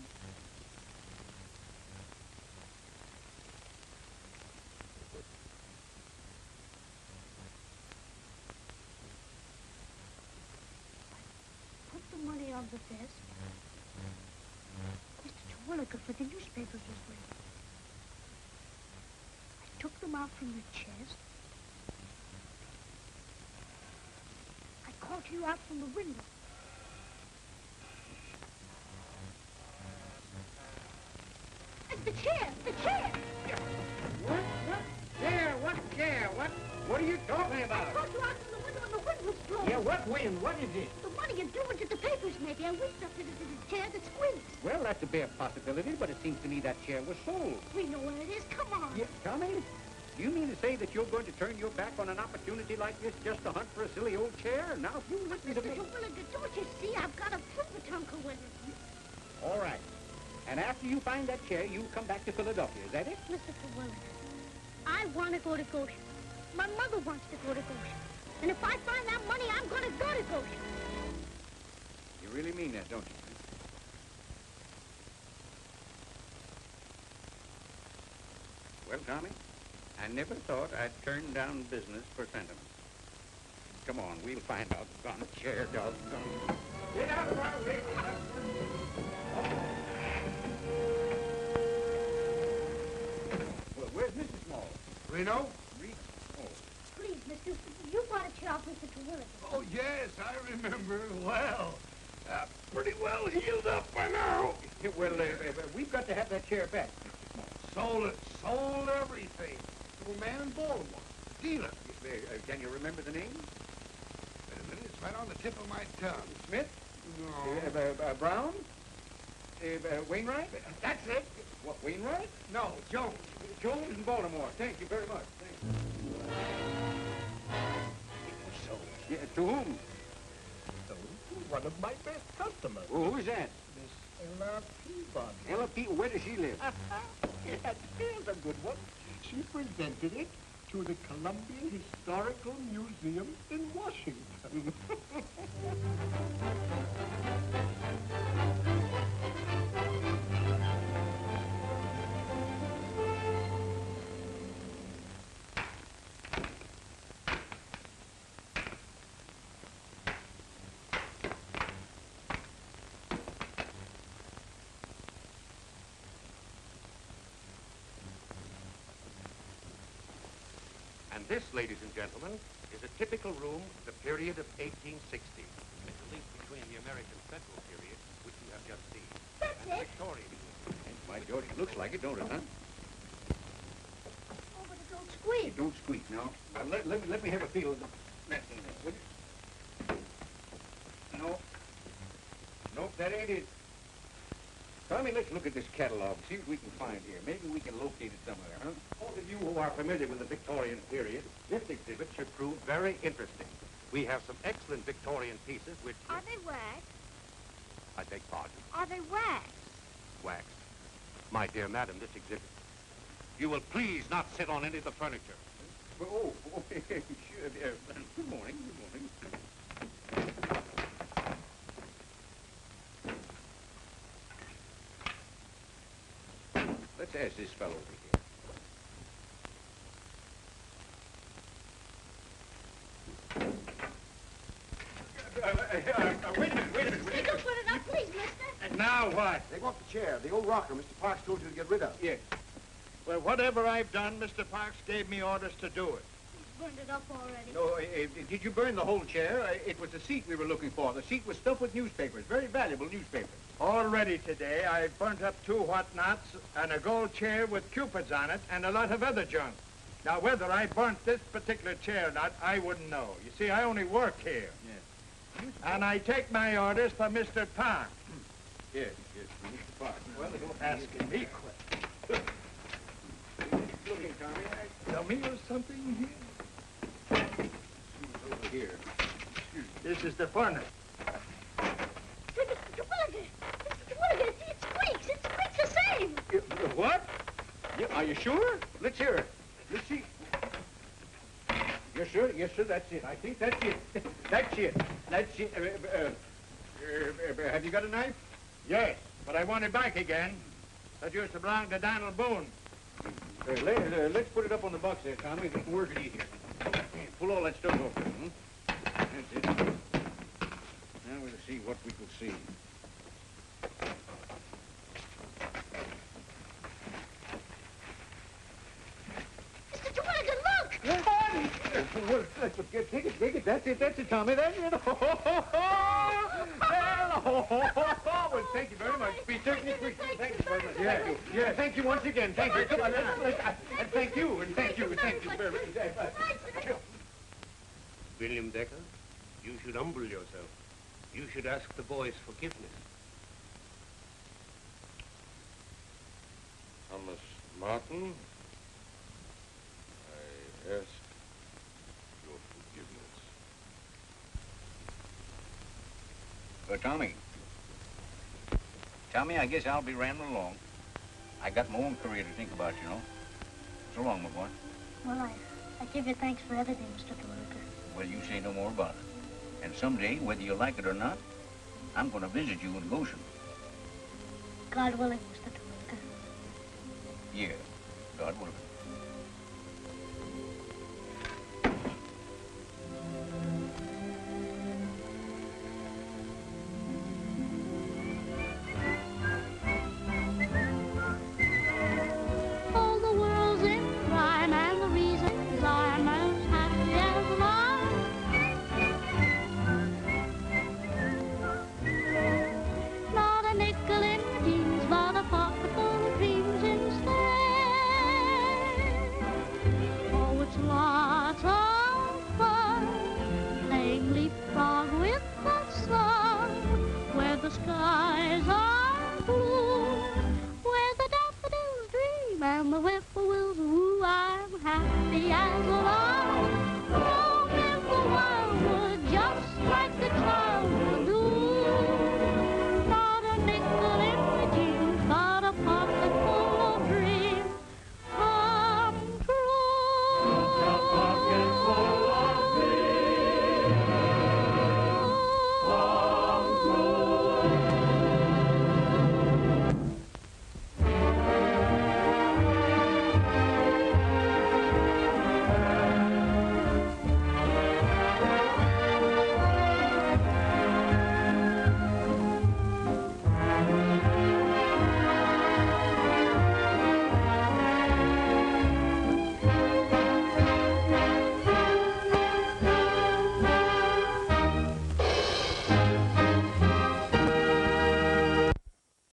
Put the money on the desk. Mr. Terwilliger for the newspapers was waiting. I took them out from the chest. I called you out from the window. It's the chair! The chair! What? Chair? What chair? What are you talking about? I called you out from the window and the wind was blowing. Yeah, what wind? What is it? The money you're doing to the papers, maybe. I whipped up into the chair that squeaks. Well, that's a bare possibility, but it seems to me that chair was sold. We know where it is. Come on. Yeah, Tommy? Do you mean to say that you're going to turn your back on an opportunity like this just to hunt for a silly old chair? Now, if you listen to me... Mr. Terwilliger, don't you see? I've got to prove it to Uncle William. All right. And after you find that chair, you come back to Philadelphia. Is that it? Mr. Terwilliger, I want to go to Goshen. My mother wants to go to Goshen. And if I find that money, I'm going to go to Goshen. You really mean that, don't you? Well, Tommy, I never thought I'd turn down business for sentiment. Come on, we'll find out the darn chair, doggone. Get out of our way. Well, where's Mrs. Small? Reno? Please, mister, you bought a chair off Mr. Terwilliger. Oh, yes, I remember well. Pretty well healed up by now. Well, we've got to have that chair back. Sold it. Sold everything. To a man in Baltimore. Dealer. Can you remember the name? Wait a minute, it's right on the tip of my tongue. Smith? No. Brown? Wainwright? That's it. What, Wainwright? No, Jones. Jones in Baltimore. Thank you very much. Thank you. So, Yeah, to whom? one of my best customers. Oh, who is that? Miss Ella Peabody. Ella P. Where does she live? Yes, here's a good one. She presented it to the Columbian Historical Museum in Washington. And this, ladies and gentlemen, is a typical room of the period of 1860. It's a link between the American Federal period, which you have just seen, and the Victorian period. By George, it looks like it, don't it, huh? Oh, but it don't squeak. Don't squeak now. Let me have a feel of the mess in there, will you? No. Nope, that ain't it. Tommy, let's look at this catalog, see what we can find here. Maybe we can locate it somewhere, huh? All of you who are familiar with the Victorian period, This exhibit should prove very interesting. We have some excellent Victorian pieces which... Are they waxed? I beg pardon. Are they waxed? Waxed. My dear madam, this exhibit. You will please not sit on any of the furniture. Oh, okay, sure. Good morning, good morning. Let's ask this fellow over here. Wait a minute. Hey, don't put it up, please, mister. And now what? They want the chair, the old rocker Mr. Parks told you to get rid of. Yes. Well, whatever I've done, Mr. Parks gave me orders to do it. He's burned it up already. No, did you burn the whole chair? It was the seat we were looking for. The seat was stuffed with newspapers, very valuable newspapers. Already today, I burnt up 2 whatnots and a gold chair with cupids on it and a lot of other junk. Now, whether I burnt this particular chair or not, I wouldn't know. You see, I only work here. Yes. And I take my orders from Mr. Parks. Yes, Mr. Parks. Well, Asking me questions. Looking, Tommy, Tell me there's something here. over here. This is the furnace. Hey, Mr. Terwilliger! Mr. Terwilliger, it squeaks! It squeaks the same! What? Yeah, are you sure? Let's hear it. Let's see. Yes, sir, that's it. I think that's it. That's it. That's it. Have you got a knife? Yes, but I want it back again. That used to belong to Donald Boone. Let's put it up on the box there, Tommy. We can work it easier. Pull all that stuff off there, That's it. Now we'll see what we can see. Mr. Terwilliger, look! Well, take it. That's it, Tommy. That's it. Well, thank you very much. Be certainly quick. Thank you very much. Yeah, thank you once again. Thank you. Come on, and thank you very much. William Decker, you should humble yourself. You should ask the boys forgiveness. Thomas Martin, I ask your forgiveness. Tommy, I guess I'll be rambling along. I got my own career to think about, you know. So long, my boy. Well, I give you thanks for everything, Mr. Terwilliger. Well, you say no more about it. And someday, whether you like it or not, I'm going to visit you in Goshen. God willing, Mr. Terwilliger. Yeah, God willing.